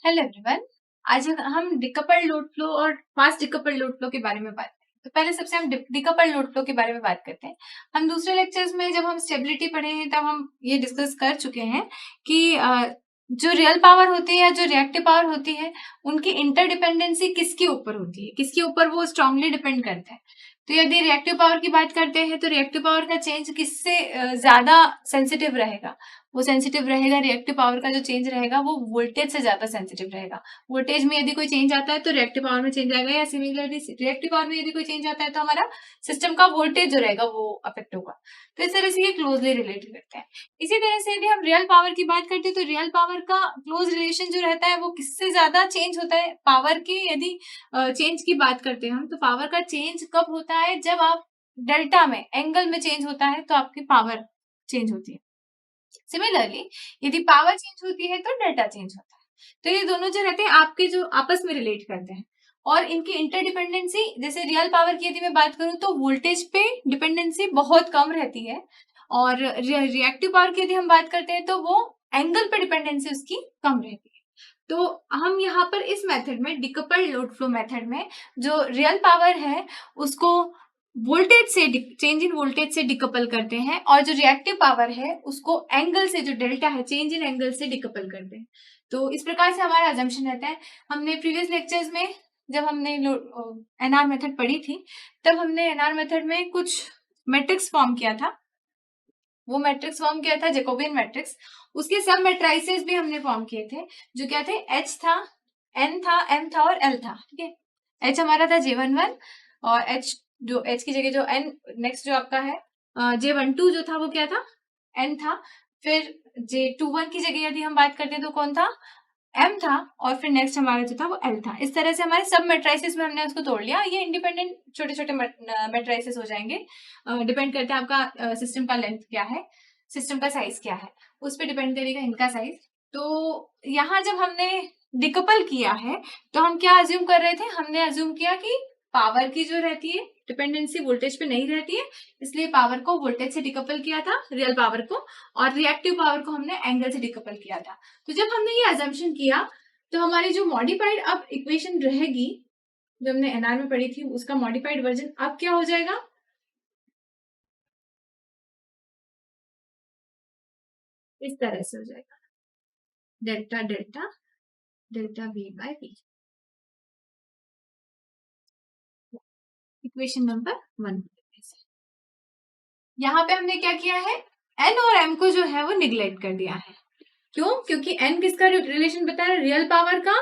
Hello everyone. आज हम decoupled load flow और फास्ट डिकपल्ड लोड फ्लो के बारे में बात करें। तो पहले सबसे हम डिकपल्ड लोड फ्लो के बारे में बात करते हैं। हम दूसरे लेक्चर्स में जब हम स्टेबिलिटी पढ़े हैं तब हम ये डिस्कस कर चुके हैं कि जो रियल पावर होती है या जो रिएक्टिव पावर होती है उनकी इंटरडिपेंडेंसी किसके ऊपर होती है, किसके ऊपर वो स्ट्रांगली डिपेंड करते हैं। तो यदि रिएक्टिव पावर की बात करते हैं तो रिएक्टिव पावर का चेंज किससे ज्यादा सेंसिटिव रहेगा? वो सेंसिटिव रहेगा, रिएक्टिव पावर का जो चेंज रहेगा वो वोल्टेज से ज्यादा सेंसिटिव रहेगा। वोल्टेज में यदि कोई चेंज आता है तो रिएक्टिव पावर में चेंज आएगा, या सिमिलरली रिएक्टिव पावर में यदि कोई चेंज आता है तो हमारा सिस्टम का वोल्टेज जो रहेगा वो अफेक्ट होगा। तो इस तरह से ये क्लोजली रिलेटेड करते हैं। इसी तरह से यदि हम रियल पावर की बात करते हैं तो रियल पावर का क्लोज रिलेशन जो रहता है वो किससे ज्यादा चेंज होता है? पावर की यदि चेंज की बात करते हैं हम, तो पावर का चेंज कब होता है? जब आप डेल्टा में एंगल में चेंज होता है तो आपकी पावर चेंज होती है। सिमिलरली यदि पावर चेंज होती है तो डेल्टा चेंज होता है। तो ये दोनों जो रहते हैं आपके जो आपस में रिलेट करते हैं और इनकी इंटरडिपेंडेंसी, जैसे रियल पावर की यदि मैं बात करूं तो वोल्टेज पे डिपेंडेंसी बहुत कम रहती है, और रिएक्टिव पावर की यदि हम बात करते हैं तो वो एंगल पे डिपेंडेंसी उसकी कम रहती है। तो हम यहाँ पर इस मेथड में, डिकपल्ड लोड फ्लो मेथड में, जो रियल पावर है उसको वोल्टेज से, चेंज इन वोल्टेज से डिकपल करते हैं, और जो रिएक्टिव पावर है उसको एंगल से, जो डेल्टा है, चेंज इन एंगल से डिकपल करते हैं। तो इस प्रकार से हमारा अजम्पशन रहता है। हमने प्रीवियस लेक्चर्स में जब हमने एनआर मेथड पढ़ी थी तब हमने एनआर मेथड में कुछ मैट्रिक्स फॉर्म किया था। वो मैट्रिक्स फॉर्म किया था जैकोबियन मैट्रिक्स। उसके सब मैट्राइसेस भी हमने फॉर्म किए थे, जो क्या थे? एच था, एन था, एम था और एल था। ठीक है, एच हमारा था J11, और एच, जो एच की जगह जो एन नेक्स्ट जो आपका है J12 जो था वो क्या था? एन था। फिर J21 की जगह यदि हम बात करते हैं तो कौन था? एम था। और फिर नेक्स्ट हमारा जो था वो एल था। इस तरह से हमारे सब मैट्राइसेस में हमने उसको तोड़ लिया। ये इंडिपेंडेंट छोटे छोटे मैट्राइसेस हो जाएंगे। डिपेंड करता है आपका सिस्टम का लेंथ क्या है, सिस्टम का साइज क्या है, उस पर डिपेंड करेगा इनका साइज। तो यहाँ जब हमने डिकपल किया है तो हम क्या अज्यूम कर रहे थे? हमने अज्यूम किया कि पावर की जो रहती है डिपेंडेंसी वोल्टेज पे नहीं रहती है, इसलिए पावर को वोल्टेज से डिकपल किया था, रियल पावर को, और रिएक्टिव पावर को हमने एंगल से डिकपल किया था। तो जब हमने ये अजम्पशन किया तो हमारी जो मॉडिफाइड अब इक्वेशन रहेगी, जो हमने एनआर में पढ़ी थी, उसका मॉडिफाइड वर्जन अब क्या हो जाएगा? इस तरह से हो जाएगा, delta delta delta V by V। Equation number 1। यहाँ पे हमने क्या किया है? एन और एम को जो है वो निग्लेक्ट कर दिया है। क्यों? क्योंकि एन किसका रिलेशन बता रहा है? रियल पावर का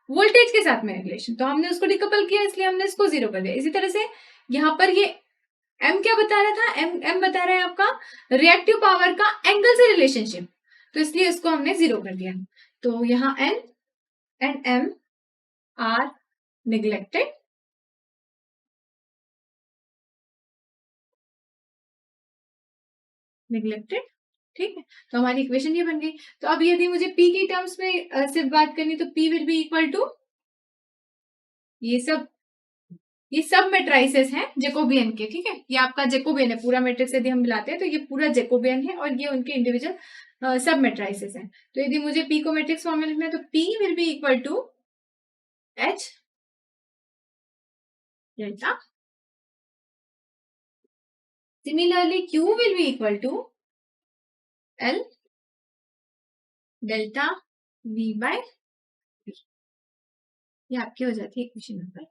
वोल्टेज के साथ में रिलेशन। तो हमने उसको डिकपल किया, इसलिए हमने इसको 0 कर दिया। इसी तरह से यहाँ पर ये एम क्या बता रहा था? एम बता रहा है आपका रिएक्टिव पावर का एंगल से रिलेशनशिप, तो इसलिए इसको हमने 0 कर दिया। तो यहाँ N and M are neglected. ठीक है, तो हमारी इक्वेशन ये बन गई। तो अब यदि मुझे पी की टर्म्स में सिर्फ बात करनी तो P will be equal to ये सब मैट्राइसेस हैं जैकोबियन के। ठीक है, ये आपका जैकोबियन है, पूरा मैट्रिक्स यदि हम मिलाते हैं तो ये पूरा जैकोबियन है, और ये उनके इंडिविजुअल सब मैट्राइसेस हैं। तो यदि मुझे पी को मैट्रिक्स फॉर्म में लिखना है तो P will be equal to H delta, similarly Q will be equal to L delta V by V. ये आपकी हो जाती है इक्वेशन नंबर।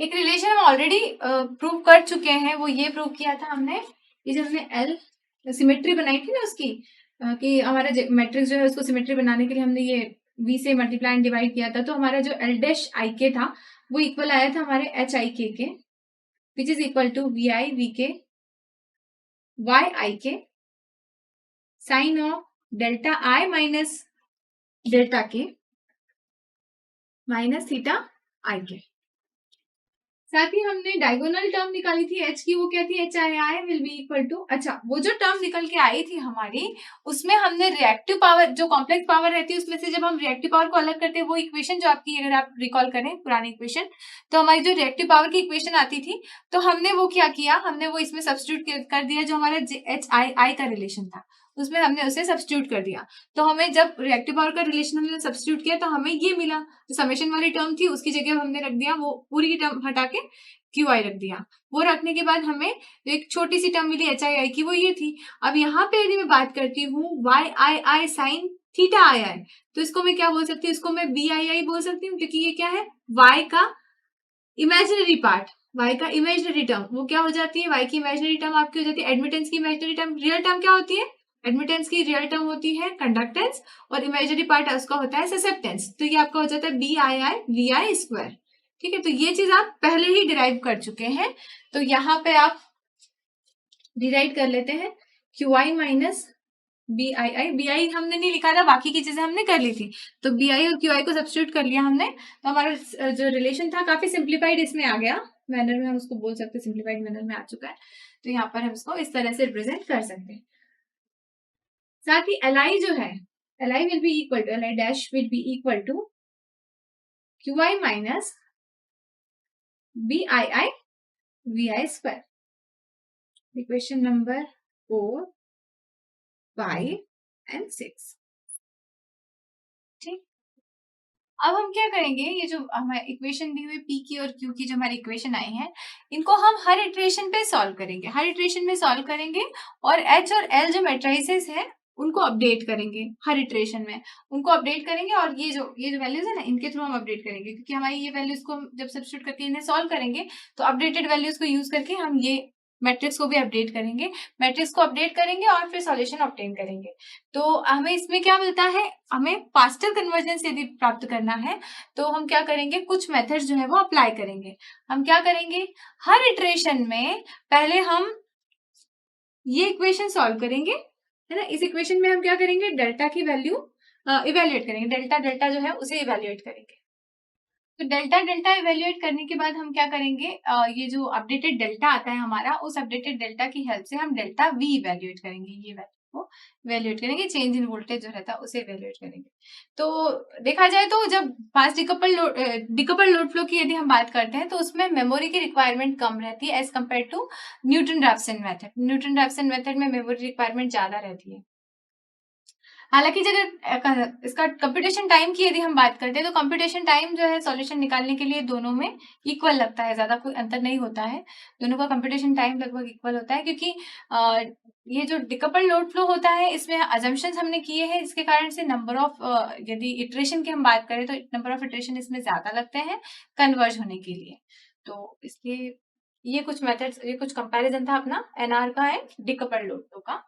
एक रिलेशन हम ऑलरेडी प्रूव कर चुके हैं, वो ये प्रूव किया था हमने, ये जब हमने एल सिमेट्री बनाई थी ना उसकी, कि हमारा मैट्रिक्स जो है उसको सिमेट्री बनाने के लिए हमने ये v से मल्टीप्लाई एंड डिवाइड किया था। तो हमारा जो एल डैश आई के था वो इक्वल आया था हमारे H I K, which is equal to V I V K Y I K sine of delta I minus delta K minus theta I K. साथ ही हमने डायगोनल टर्म निकाली थी एच की, वो क्या थी? H I I will be equal to, अच्छा वो जो टर्म निकल के आई थी हमारी, उसमें हमने रिएक्टिव पावर, जो कॉम्प्लेक्स पावर रहती है उसमें से जब हम रिएक्टिव पावर को अलग करते हैं, वो इक्वेशन जो आपकी, अगर आप रिकॉल करें पुरानी इक्वेशन, तो हमारी जो रिएक्टिव पावर की इक्वेशन आती थी, तो हमने वो क्या किया? हमने वो इसमें सब्स्टिट्यूट कर दिया, जो हमारा एच आई आई का रिलेशन था उसमें हमने उसे सब्स्टिट्यूट कर दिया। तो हमें जब रिएक्टिव पावर का रिलेशन हमने सब्स्टिट्यूट किया तो हमें ये मिला। जो समेशन वाली टर्म थी उसकी जगह हमने रख दिया, वो पूरी की टर्म हटा के क्यू आई रख दिया। वो रखने के बाद हमें एक छोटी सी टर्म मिली एच आई आई की, वो ये थी। अब यहाँ पे यदि मैं बात करती हूँ वाई आई आई साइन थीटा आई आई, तो इसको मैं क्या बोल सकती हूँ, इसको मैं बी आई आई बोल सकती हूँ, क्योंकि ये क्या है, वाई का इमेजिनरी पार्ट, वाई का इमेजिनरी टर्म वो क्या हो जाती है, वाई की इमेजिनरी टर्म आपकी हो जाती है एडमिटेंस की इमेजिनरी टर्म। रियल टर्म क्या होती है, एडमिटेंस की रियल टर्म होती है कंडक्टेंस, और इमेजिनरी पार्ट उसका होता है ससेप्टेंस। तो ये आपका हो जाता है B I I V I square. ठीक है, तो ये चीज आप पहले ही डिराइव कर चुके हैं, तो यहाँ पे आप डिराइव कर लेते हैं Q I minus B I I. B I हमने नहीं लिखा था, बाकी की चीजें हमने कर ली थी, तो बी आई और क्यू आई को सब्स्टिट्यूट कर लिया हमने, तो हमारा जो रिलेशन था काफी सिंप्लीफाइड इसमें आ गया मैनर में, हम उसको बोल सकते हैं सिंप्लीफाइड मैनर में आ चुका है। तो यहाँ पर हम इसको इस तरह से रिप्रेजेंट कर सकते हैं। साथ ही एल आई जो है, L I will be equal to, L I dash will be equal to Q I minus B I I V I square. Equation number 4, 5 and 6। ठीक, अब हम क्या करेंगे, ये जो हमारे इक्वेशन दी हुई पी की और क्यू की जो हमारी इक्वेशन आई है, इनको हम हर इटरेशन पे सॉल्व करेंगे, हर इटरेशन में सॉल्व करेंगे, और एच और एल जो मैट्रिसेस है उनको अपडेट करेंगे, हर इटरेशन में उनको अपडेट करेंगे, और ये जो वैल्यूज है ना, इनके थ्रू हम अपडेट करेंगे, क्योंकि हमारी ये वैल्यूज को जब सब्स्टिट्यूट करके इन्हें सॉल्व करेंगे तो अपडेटेड वैल्यूज को यूज करके हम ये मैट्रिक्स को भी अपडेट करेंगे, मैट्रिक्स को अपडेट करेंगे और फिर सॉल्यूशन ऑब्टेन करेंगे। तो हमें इसमें क्या मिलता है, हमें पास्कल कन्वर्जेंस यदि प्राप्त करना है तो हम क्या करेंगे, कुछ मेथड्स जो है वो अप्लाई करेंगे। हम क्या करेंगे, हर इटरेशन में पहले हम ये इक्वेशन सॉल्व करेंगे, है ना। इस इक्वेशन में हम क्या करेंगे, डेल्टा की वैल्यू इवेल्युएट करेंगे, डेल्टा जो है उसे इवेल्युएट करेंगे। तो डेल्टा इवेल्युएट करने के बाद हम क्या करेंगे, ये जो अपडेटेड डेल्टा आता है हमारा, उस अपडेटेड डेल्टा की हेल्प से हम डेल्टा वी इवेल्युएट करेंगे, ये वैल्यू को इवेल्युएट करेंगे, चेंज इन वोल्टेज जो रहता है उसे इवेल्युएट करेंगे। तो देखा जाए तो जब फास्ट डिकपल लोड फ्लो की यदि हम बात करते हैं तो उसमें मेमोरी की रिक्वायरमेंट कम रहती है as compared to Newton Raphson method. Newton Raphson method में मेमोरी रिक्वायरमेंट ज्यादा रहती है। हालांकि अगर इसका कंप्यूटेशन टाइम की यदि हम बात करते हैं तो कंप्यूटेशन टाइम जो है सॉल्यूशन निकालने के लिए दोनों में इक्वल लगता है, ज्यादा कोई अंतर नहीं होता है, दोनों का कंप्यूटेशन टाइम लगभग इक्वल होता है, क्योंकि ये जो डिकपल लोड फ्लो होता है इसमें अजम्पशंस हमने किए हैं, इसके कारण से नंबर ऑफ यदि इटरेशन की हम बात करें तो नंबर ऑफ इटरेशन इसमें ज्यादा लगते हैं कन्वर्ज होने के लिए। तो इसलिए ये कुछ मेथड्स, ये कुछ कंपैरिजन था अपना एनआर का एंड डिकपल लोड फ्लो का।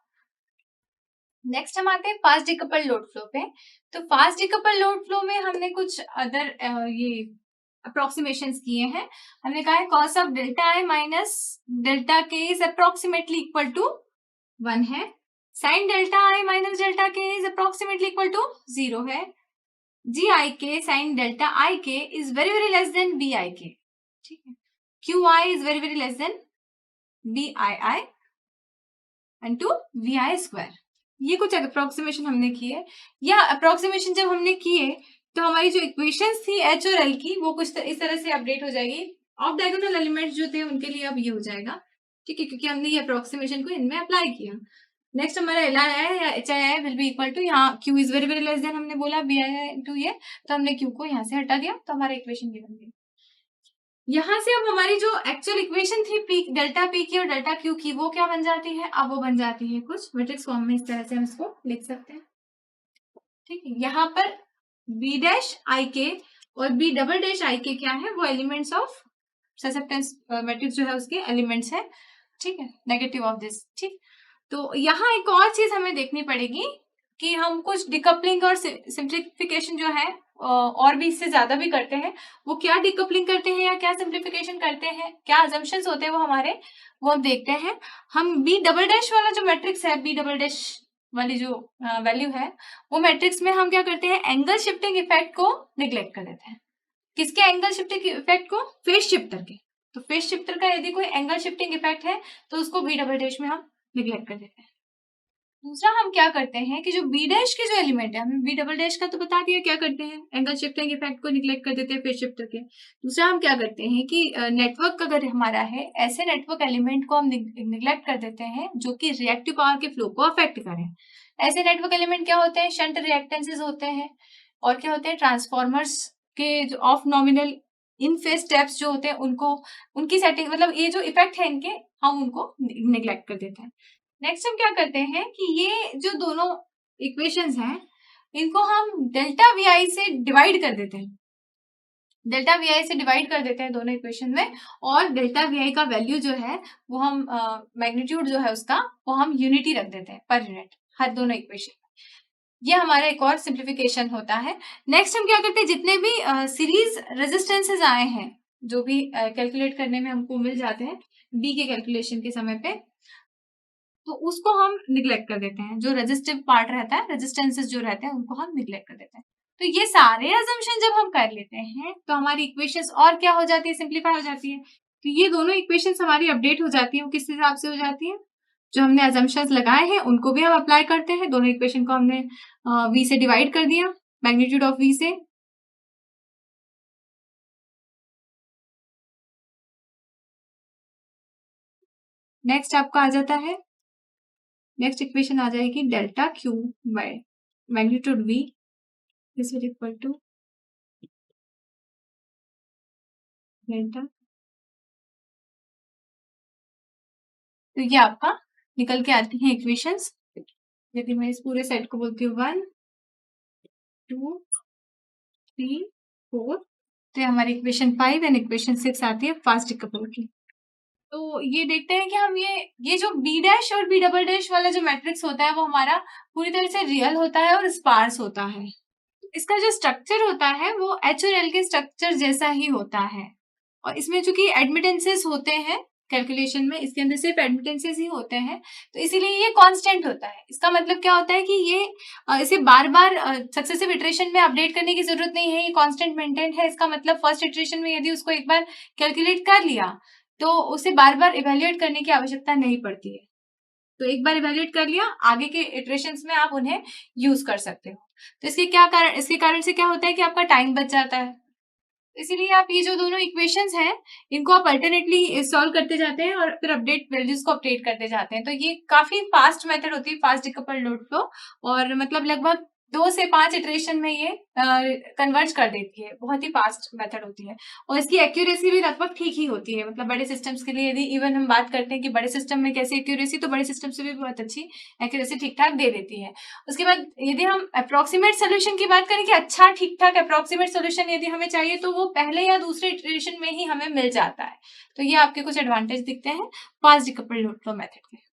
नेक्स्ट हम आते हैं फास्ट डिकपल लोड फ्लो पे। तो फास्ट डिकपल लोड फ्लो में हमने कुछ अदर ये अप्रोक्सीमेशंस किए हैं। हमने कहा है cos of delta I minus delta K is approximately equal to 1 है, sine delta I minus delta K is approximately equal to 0 है, G I K sine delta I K is very very less than B I K, ठीक है, Q I is very very less than B I I and to V I square. ये कुछ approximation हमने किए। यह approximation जब हमने किए तो हमारी जो इक्वेशंस थी एच और एल की वो कुछ इस तरह से अपडेट हो जाएगी। ऑफ डायगोनल एलिमेंट्स जो थे उनके लिए अब ये हो जाएगा, ठीक है, क्योंकि हमने ये अप्रोक्सीमेशन को इनमें अप्लाई किया। नेक्स्ट हमारा एल आई आई या H I I will be equal to, यहाँ Q is very very less than हमने बोला बी आई आई टू ये, तो हमने क्यू को यहाँ से हटा दिया, तो हमारा इक्वेशन ये बन गई। यहाँ से अब हमारी जो एक्चुअल इक्वेशन थी पी डेल्टा पी की और डेल्टा क्यू की वो क्या बन जाती है, अब वो बन जाती है कुछ मैट्रिक्स फॉर्म में, इस तरह से हम इसको लिख सकते हैं, ठीक है। यहाँ पर बी डैश आई के और बी डबल डैश आई के क्या है, वो एलिमेंट्स ऑफ ससेप्टेंस मैट्रिक्स जो है उसके एलिमेंट्स है, ठीक है, नेगेटिव ऑफ दिस, ठीक। तो यहाँ एक और चीज हमें देखनी पड़ेगी कि हम कुछ डिकपलिंग और सिंप्लीफिकेशन जो है और भी इससे ज्यादा भी करते हैं, वो क्या डिकपलिंग करते हैं या क्या सिंप्लीफिकेशन करते हैं, क्या अजम्पशंस होते हैं वो हमारे, वो हम देखते हैं। हम बी डबल डैश वाला जो मैट्रिक्स है, बी डबल डैश वाली जो वैल्यू है, वो मैट्रिक्स में हम क्या करते हैं, एंगल शिफ्टिंग इफेक्ट को निग्लेक्ट कर देते हैं। किसके एंगल शिफ्टिंग इफेक्ट को, फेज शिफ्टर के। तो फेज शिफ्टर का यदि कोई एंगल शिफ्टिंग इफेक्ट है तो उसको बी डबल डैश में हम निग्लेक्ट कर देते हैं। दूसरा हम क्या करते हैं कि जो बी डैश के जो एलिमेंट है, हमें बी डबल डैश का तो बता दिया क्या करते हैं, एंगल शिफ्टिंग इफेक्ट को निग्लेक्ट कर देते हैं फेज शिफ्टर के। दूसरा हम क्या करते हैं कि नेटवर्क अगर हमारा है, ऐसे नेटवर्क एलिमेंट को हम निग्लेक्ट कर देते हैं जो कि रिएक्टिव पावर के फ्लो को अफेक्ट करें। ऐसे नेटवर्क एलिमेंट क्या होते हैं, शंट रिएक्टेंसेस होते हैं, और क्या होते हैं, ट्रांसफॉर्मर्स के जो of nominal in phase steps जो होते हैं उनको, उनकी सेटिंग, मतलब ये जो इफेक्ट है इनके, हम उनको निग्लेक्ट कर देते हैं। नेक्स्ट हम क्या करते हैं कि ये जो दोनों इक्वेशंस हैं इनको हम डेल्टा वी आई से डिवाइड कर देते हैं, डेल्टा वी आई से डिवाइड कर देते हैं दोनों इक्वेशन में, और डेल्टा वी आई का वैल्यू जो है वो हम मैग्नीट्यूड जो है उसका वो हम यूनिटी रख देते हैं पर यूनिट हर दोनों इक्वेशन में। ये हमारा एक और सिंप्लीफिकेशन होता है। नेक्स्ट हम क्या करते हैं, जितने भी सीरीज रेजिस्टेंसेज आए हैं जो भी कैलकुलेट करने में हमको मिल जाते हैं बी के कैलकुलेशन के समय पे, तो उसको हम निग्लेक्ट कर देते हैं। जो रेजिस्टिव पार्ट रहता है, रेजिस्टेंसेस जो रहते हैं उनको हम निग्लेक्ट कर देते हैं। तो ये सारे अजम्पशन जब हम कर लेते हैं तो हमारी इक्वेशंस और क्या हो जाती है, सिंप्लीफाई हो जाती है। तो ये दोनों इक्वेशंस हमारी अपडेट हो जाती है। वो किस हिसाब से हो जाती है, जो हमने अजम्पशंस लगाए हैं उनको भी हम अप्लाई करते हैं। दोनों इक्वेशन को हमने v से डिवाइड कर दिया, मैग्नीट्यूड ऑफ v से। नेक्स्ट आपका आ जाता है, नेक्स्ट इक्वेशन आ जाएगी delta Q by magnitude v is equal to delta. तो ये आपका निकल के आती हैं इक्वेशंस। यदि मैं इस पूरे सेट को बोलती हूँ 1 2 3 4, तो हमारी इक्वेशन 5 एंड इक्वेशन 6 आती है फास्ट डिकपल की। तो ये देखते हैं कि हम ये जो बी डैश और बी डबल डैश वाला जो मैट्रिक्स होता है वो हमारा पूरी तरह से रियल होता है और स्पार्स होता है। इसका जो स्ट्रक्चर होता है वो एच और एल के स्ट्रक्चर जैसा ही होता है, और इसमें चूंकि एडमिटेंसेस होते हैं कैलकुलेशन में, इसके अंदर सिर्फ एडमिटेंसेस ही होते हैं, तो इसीलिए ये कांस्टेंट होता है। इसका मतलब क्या होता है कि ये इसे बार बार सक्सेसिव इटरेशन में अपडेट करने की जरूरत नहीं है, ये कांस्टेंट मेंटेन है। इसका मतलब फर्स्ट इटरेशन में यदि उसको एक बार कैलकुलेट कर लिया तो उसे बार बार इवेल्युएट करने की आवश्यकता नहीं पड़ती है। तो एक बार इवेल्युएट कर लिया, आगे के इटरेशंस में आप उन्हें यूज कर सकते हो। तो इसके कारण से क्या होता है कि आपका टाइम बच जाता है। इसीलिए आप ये जो दोनों इक्वेशंस हैं इनको आप अल्टरनेटली सॉल्व करते जाते हैं और फिर अपडेट वैल्यूज को अपडेट करते जाते हैं। तो ये काफी फास्ट मेथड होती है, फास्ट डिकपल्ड लोड फ्लो, और मतलब लगभग 2 से 5 इटरेशन में ये कन्वर्ज कर देती है। बहुत ही फास्ट मेथड होती है, और इसकी एक्यूरेसी भी लगभग ठीक ही होती है। मतलब बड़े सिस्टम्स के लिए यदि इवन हम बात करते हैं कि बड़े सिस्टम में कैसी एक्यूरेसी, तो बड़े सिस्टम से भी बहुत अच्छी एक्यूरेसी ठीक ठाक दे देती है। उसके बाद यदि हम अप्रोक्सीमेट सोल्यूशन की बात करें कि अच्छा ठीक ठाक अप्रोक्सीमेट सोल्यूशन यदि हमें चाहिए तो वो पहले या दूसरे इटरेशन में ही हमें मिल जाता है। तो ये आपके कुछ एडवांटेज दिखते हैं fast decoupled load flow method के।